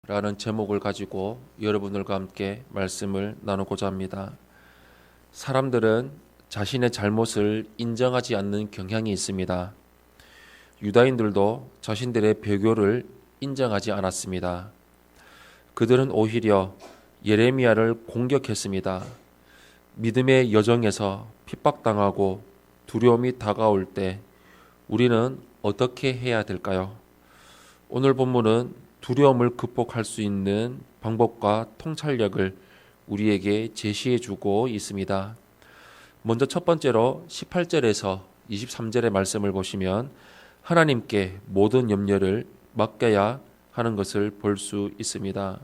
라는 제목을 가지고 여러분들과 함께 말씀을 나누고자 합니다. 사람들은 자신의 잘못을 인정하지 않는 경향이 있습니다. 유다인들도 자신들의 배교를 인정하지 않았습니다. 그들은 오히려 예레미야를 공격했습니다. 믿음의 여정에서 핍박당하고 두려움이 다가올 때 우리는 어떻게 해야 될까요? 오늘 본문은 두려움을 극복할 수 있는 방법과 통찰력을 우리에게 제시해 주고 있습니다. 먼저 첫 번째로 18절에서 23절의 말씀을 보시면 하나님께 모든 염려를 맡겨야 하는 것을 볼 수 있습니다.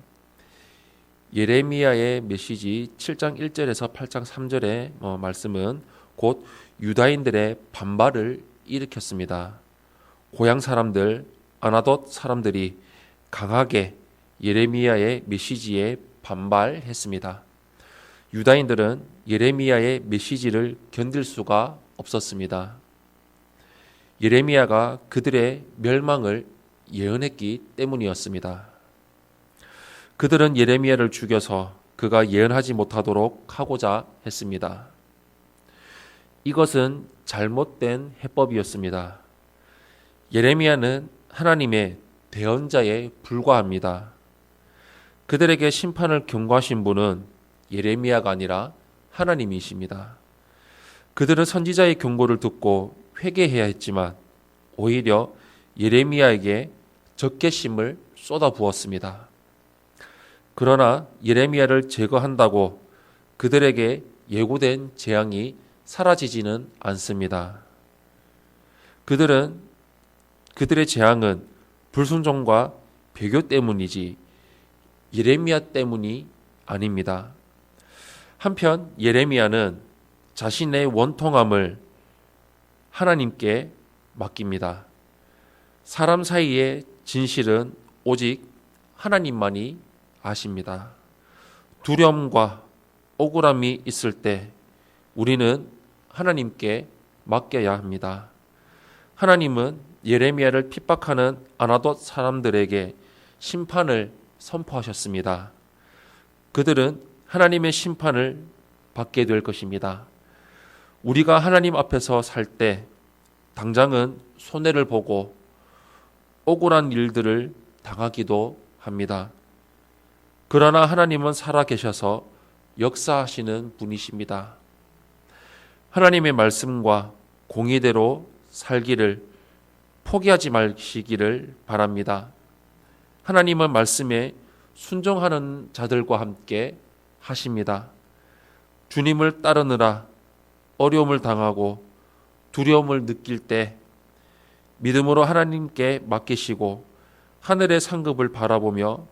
예레미야의 메시지 7장 1절에서 8장 3절의 말씀은 곧 유다인들의 반발을 일으켰습니다. 고향 사람들, 아나돗 사람들이 강하게 예레미야의 메시지에 반발했습니다. 유다인들은 예레미야의 메시지를 견딜 수가 없었습니다. 예레미야가 그들의 멸망을 예언했기 때문이었습니다. 그들은 예레미야를 죽여서 그가 예언하지 못하도록 하고자 했습니다. 이것은 잘못된 해법이었습니다. 예레미야는 하나님의 대언자에 불과합니다. 그들에게 심판을 경고하신 분은 예레미야가 아니라 하나님이십니다. 그들은 선지자의 경고를 듣고 회개해야 했지만 오히려 예레미야에게 적개심을 쏟아부었습니다. 그러나 예레미야를 제거한다고 그들에게 예고된 재앙이 사라지지는 않습니다. 그들의 재앙은 불순종과 배교 때문이지 예레미야 때문이 아닙니다. 한편 예레미야는 자신의 원통함을 하나님께 맡깁니다. 사람 사이의 진실은 오직 하나님만이 아십니다. 두려움과 억울함이 있을 때 우리는 하나님께 맡겨야 합니다. 하나님은 예레미야를 핍박하는 아나돗 사람들에게 심판을 선포하셨습니다. 그들은 하나님의 심판을 받게 될 것입니다. 우리가 하나님 앞에서 살 때 당장은 손해를 보고 억울한 일들을 당하기도 합니다. 그러나 하나님은 살아계셔서 역사하시는 분이십니다. 하나님의 말씀과 공의대로 살기를 포기하지 마시기를 바랍니다. 하나님은 말씀에 순종하는 자들과 함께 하십니다. 주님을 따르느라 어려움을 당하고 두려움을 느낄 때 믿음으로 하나님께 맡기시고 하늘의 상급을 바라보며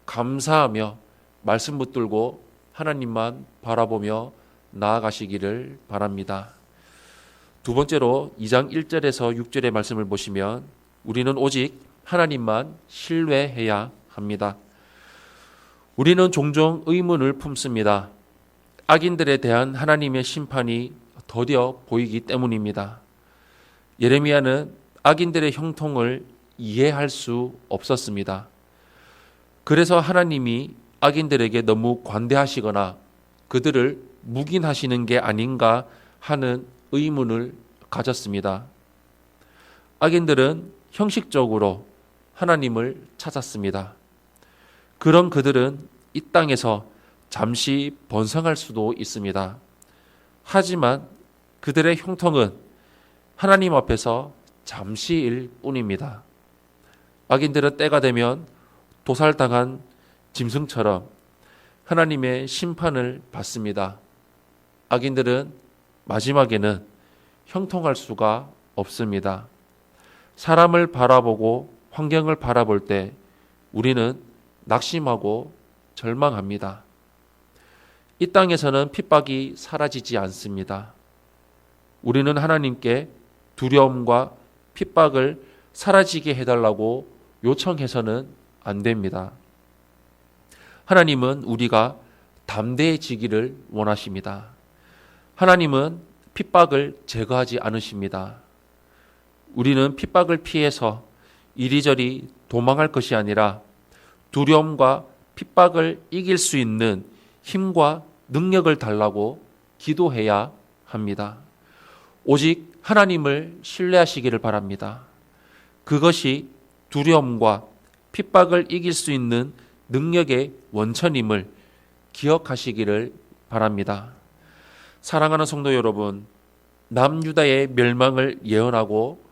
감사하며 말씀 붙들고 하나님만 바라보며 나아가시기를 바랍니다. 두 번째로 2장 1절에서 6절의 말씀을 보시면 우리는 오직 하나님만 신뢰해야 합니다. 우리는 종종 의문을 품습니다. 악인들에 대한 하나님의 심판이 더뎌 보이기 때문입니다. 예레미야는 악인들의 형통을 이해할 수 없었습니다. 그래서 하나님이 악인들에게 너무 관대하시거나 그들을 묵인하시는 게 아닌가 하는 의문을 가졌습니다. 악인들은 형식적으로 하나님을 찾았습니다. 그런 그들은 이 땅에서 잠시 번성할 수도 있습니다. 하지만 그들의 형통은 하나님 앞에서 잠시일 뿐입니다. 악인들은 때가 되면 도살당한 짐승처럼 하나님의 심판을 받습니다. 악인들은 마지막에는 형통할 수가 없습니다. 사람을 바라보고 환경을 바라볼 때 우리는 낙심하고 절망합니다. 이 땅에서는 핍박이 사라지지 않습니다. 우리는 하나님께 두려움과 핍박을 사라지게 해달라고 요청해서는 안 됩니다. 하나님은 우리가 담대해지기를 원하십니다. 하나님은 핍박을 제거하지 않으십니다. 우리는 핍박을 피해서 이리저리 도망할 것이 아니라 두려움과 핍박을 이길 수 있는 힘과 능력을 달라고 기도해야 합니다. 오직 하나님을 신뢰하시기를 바랍니다. 그것이 두려움과 핍박을 이길 수 있는 능력의 원천임을 기억하시기를 바랍니다. 사랑하는 성도 여러분, 남유다의 멸망을 예언하고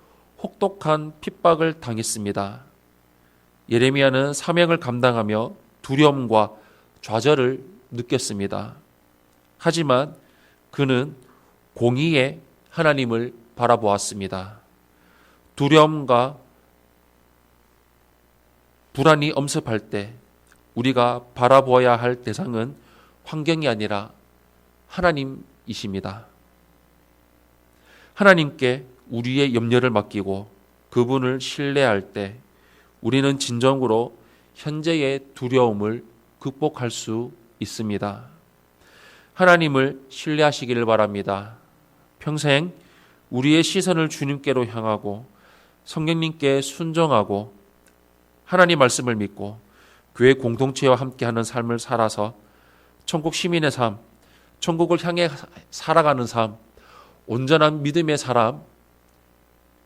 혹독한 핍박을 당했습니다. 예레미야는 사명을 감당하며 두려움과 좌절을 느꼈습니다. 하지만 그는 공의의 하나님을 바라보았습니다. 두려움과 불안이 엄습할 때 우리가 바라보아야 할 대상은 환경이 아니라 하나님이십니다. 하나님께 우리의 염려를 맡기고 그분을 신뢰할 때 우리는 진정으로 현재의 두려움을 극복할 수 있습니다. 하나님을 신뢰하시기를 바랍니다. 평생 우리의 시선을 주님께로 향하고 성령님께 순종하고 하나님 말씀을 믿고 교회 공동체와 함께하는 삶을 살아서 천국 시민의 삶, 천국을 향해 살아가는 삶, 온전한 믿음의 사람,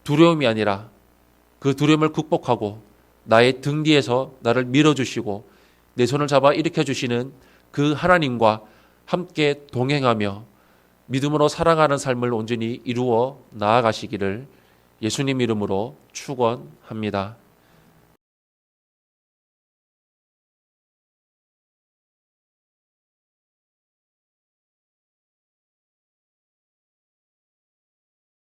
두려움이 아니라 그 두려움을 극복하고 나의 등 뒤에서 나를 밀어주시고 내 손을 잡아 일으켜주시는 그 하나님과 함께 동행하며 믿음으로 살아가는 삶을 온전히 이루어 나아가시기를 예수님 이름으로 축원합니다.